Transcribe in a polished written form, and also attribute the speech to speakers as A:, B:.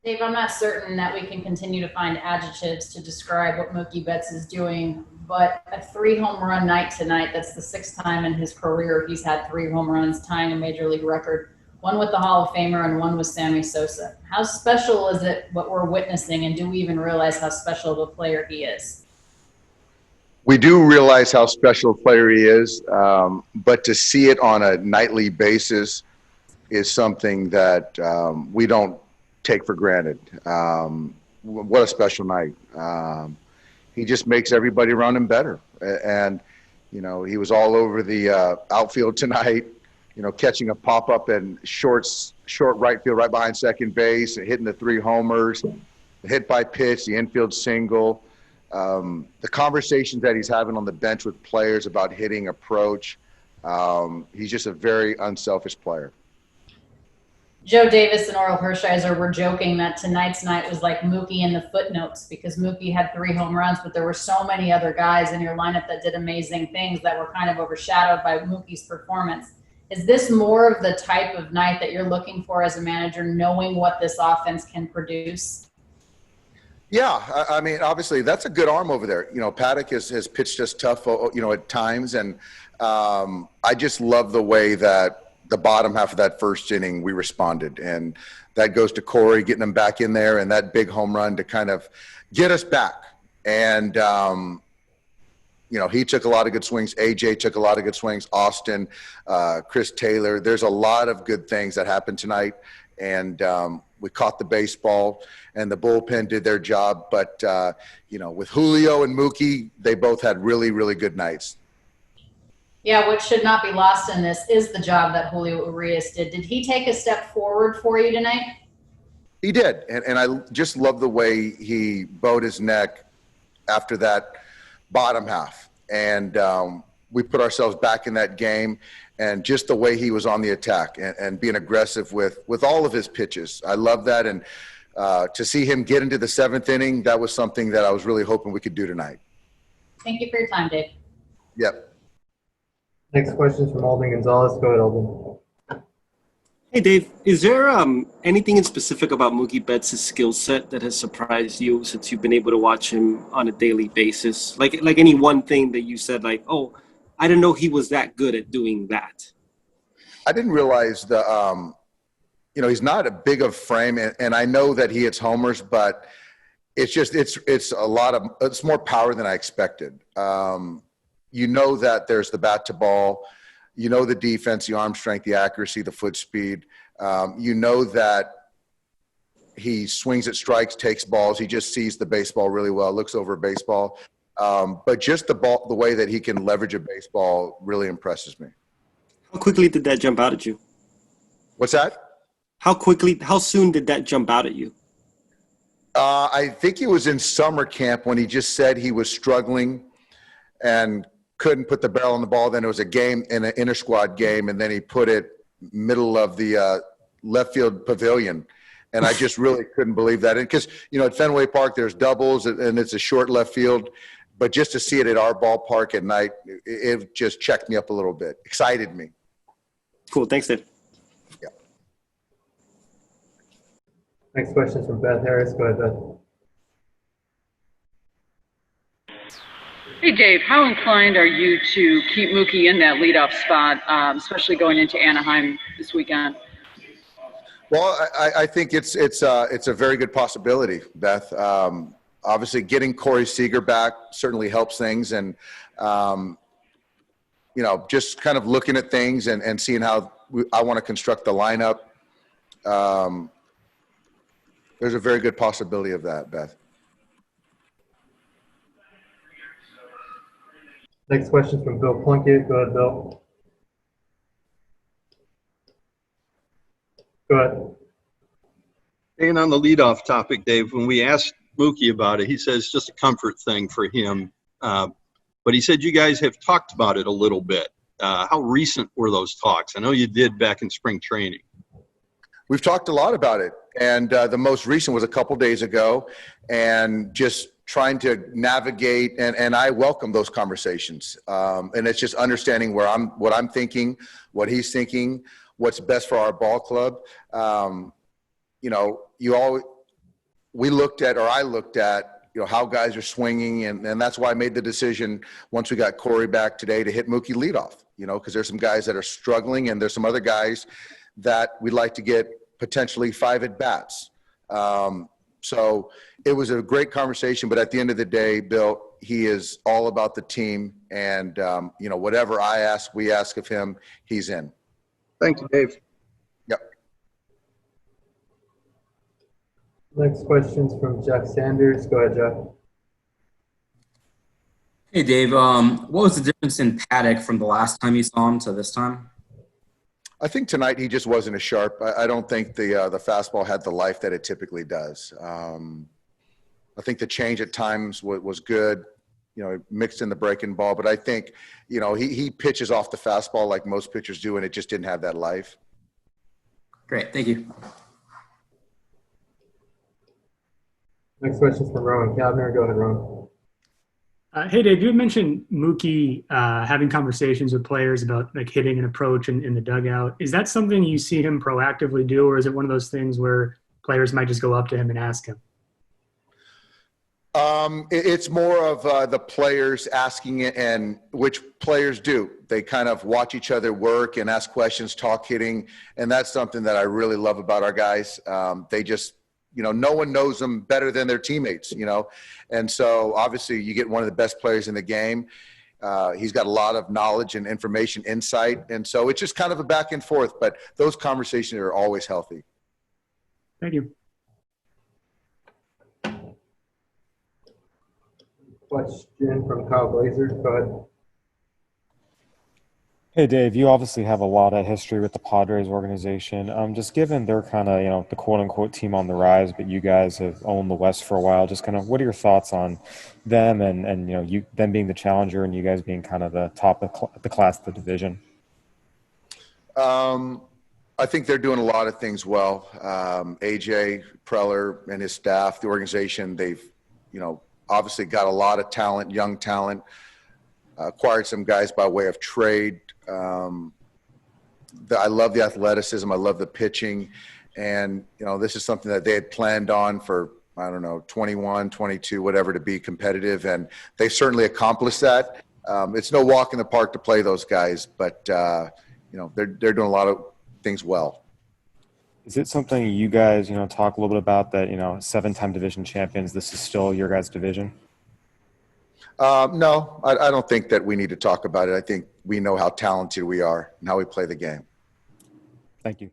A: Dave, I'm not certain that we can continue to find adjectives to describe what Mookie Betts is doing, but a 3 home run night tonight, that's the 6th time in his career he's had 3 home runs, tying a major league record, one with the Hall of Famer and one with Sammy Sosa. How special is it what we're witnessing, and do we even realize how special of a player he is?
B: We do realize how special a player he is, but to see it on a nightly basis is something that we don't take for granted. What a special night. He just makes everybody around him better. And, you know, he was all over the outfield tonight, you know, catching a pop-up and short right field right behind second base, hitting the 3 homers, the hit by pitch, the infield single. The conversations that he's having on the bench with players about hitting approach. He's just a very unselfish player.
A: Joe Davis and Oral Hershiser were joking that tonight's night was like Mookie in the footnotes, because Mookie had 3 home runs, but there were so many other guys in your lineup that did amazing things that were kind of overshadowed by Mookie's performance. Is this more of the type of night that you're looking for as a manager, knowing what this offense can produce?
B: Yeah, I mean, obviously, that's a good arm over there. You know, Paddock has pitched us tough, you know, at times, and I just love the way that the bottom half of that first inning we responded, and that goes to Corey getting them back in there, and that big home run to kind of get us back. And you know, he took a lot of good swings. AJ took a lot of good swings. Austin, Chris Taylor. There's a lot of good things that happened tonight, and we caught the baseball, and the bullpen did their job. But you know, with Julio and Mookie, they both had really, really good nights.
A: Yeah, what should not be lost in this is the job that Julio Urias did. Did he take a step forward for you tonight?
B: He did, and I just love the way he bowed his neck after that bottom half. And we put ourselves back in that game, and just the way he was on the attack and being aggressive with all of his pitches. I love that, and to see him get into the 7th inning, that was something that I was really hoping we could do tonight.
A: Thank you for your time, Dave.
B: Yep.
C: Next question is from Alden Gonzalez. Go ahead, Alden.
D: Hey, Dave, is there anything in specific about Mookie Betts' skill set that has surprised you since you've been able to watch him on a daily basis? Like any one thing that you said, like, oh, I didn't know he was that good at doing that.
B: I didn't realize you know, he's not a big of frame, and I know that he hits homers, but it's just it's more power than I expected. You know that there's the bat to ball, you know the defense, the arm strength, the accuracy, the foot speed. You know that he swings at strikes, takes balls. He just sees the baseball really well, looks over a baseball. But just the way that he can leverage a baseball really impresses me.
D: How quickly did that jump out at you?
B: What's that?
D: How soon did that jump out at you?
B: I think it was in summer camp when he just said he was struggling and couldn't put the barrel on the ball. Then it was a game in an inter-squad game, and then he put it middle of the left field pavilion. And I just really couldn't believe that. Because, you know, at Fenway Park, there's doubles, and it's a short left field. But just to see it at our ballpark at night, it just checked me up a little bit, excited me.
D: Cool. Thanks, Dave.
B: Yeah.
C: Next question is from Beth Harris. Go ahead, Beth.
E: Hey, Dave, how inclined are you to keep Mookie in that leadoff spot, especially going into Anaheim this weekend?
B: Well, I think it's a very good possibility, Beth. Obviously, getting Corey Seager back certainly helps things, and you know, just kind of looking at things and seeing how I want to construct the lineup. There's a very good possibility of that, Beth.
C: Next question is from Bill Plunkett. Go ahead, Bill. Go ahead.
F: Staying on the leadoff topic, Dave, when we asked Mookie about it, he says it's just a comfort thing for him. But he said you guys have talked about it a little bit. How recent were those talks? I know you did back in spring training.
B: We've talked a lot about it, and the most recent was a couple days ago, and just trying to navigate, and I welcome those conversations. And it's just understanding what I'm thinking, what he's thinking, what's best for our ball club. You know, we looked at, or I looked at, how guys are swinging, and that's why I made the decision once we got Corey back today to hit Mookie leadoff, because there's some guys that are struggling, and there's some other guys that we'd like to get potentially 5 at-bats. So it was a great conversation, but at the end of the day, Bill, he is all about the team, and, whatever we ask of him, he's in.
F: Thank you, Dave.
B: Yep.
C: Next question's from Jeff Sanders. Go ahead, Jeff.
G: Hey, Dave. What was the difference in Paddock from the last time you saw him to this time?
B: I think tonight he just wasn't as sharp. I don't think the fastball had the life that it typically does. I think the change at times was good, mixed in the breaking ball. But I think, he pitches off the fastball like most pitchers do, and it just didn't have that life.
G: Great. Thank you.
C: Next question's from Rowan Kavner. Go ahead, Rowan.
H: Hey, Dave, you had mentioned Mookie having conversations with players about like hitting an approach in the dugout. Is that something you see him proactively do, or is it one of those things where players might just go up to him and ask him?
B: It's more of the players asking it, and which players do. They kind of watch each other work and ask questions, talk hitting, and that's something that I really love about our guys. They just, no one knows them better than their teammates, and so obviously you get one of the best players in the game. He's got a lot of knowledge and information, insight, and so it's just kind of a back and forth, but those conversations are always healthy.
H: Thank you.
C: Question from Kyle Glazer. Go ahead.
I: Hey, Dave, you obviously have a lot of history with the Padres organization. Just given they're kind of, the quote-unquote team on the rise, but you guys have owned the West for a while, just kind of what are your thoughts on them and you them being the challenger and you guys being kind of the top of the class of the division?
B: I think they're doing a lot of things well. AJ Preller and his staff, the organization, they've, obviously got a lot of talent, young talent, acquired some guys by way of trade. I love the athleticism. I love the pitching. And, this is something that they had planned on for, 21, 22, whatever, to be competitive. And they certainly accomplished that. It's no walk in the park to play those guys, but, they're doing a lot of things well.
I: Is it something you guys, talk a little bit about that, 7-time division champions, this is still your guys' division?
B: No, I don't think that we need to talk about it. I think we know how talented we are and how we play the game.
I: Thank you.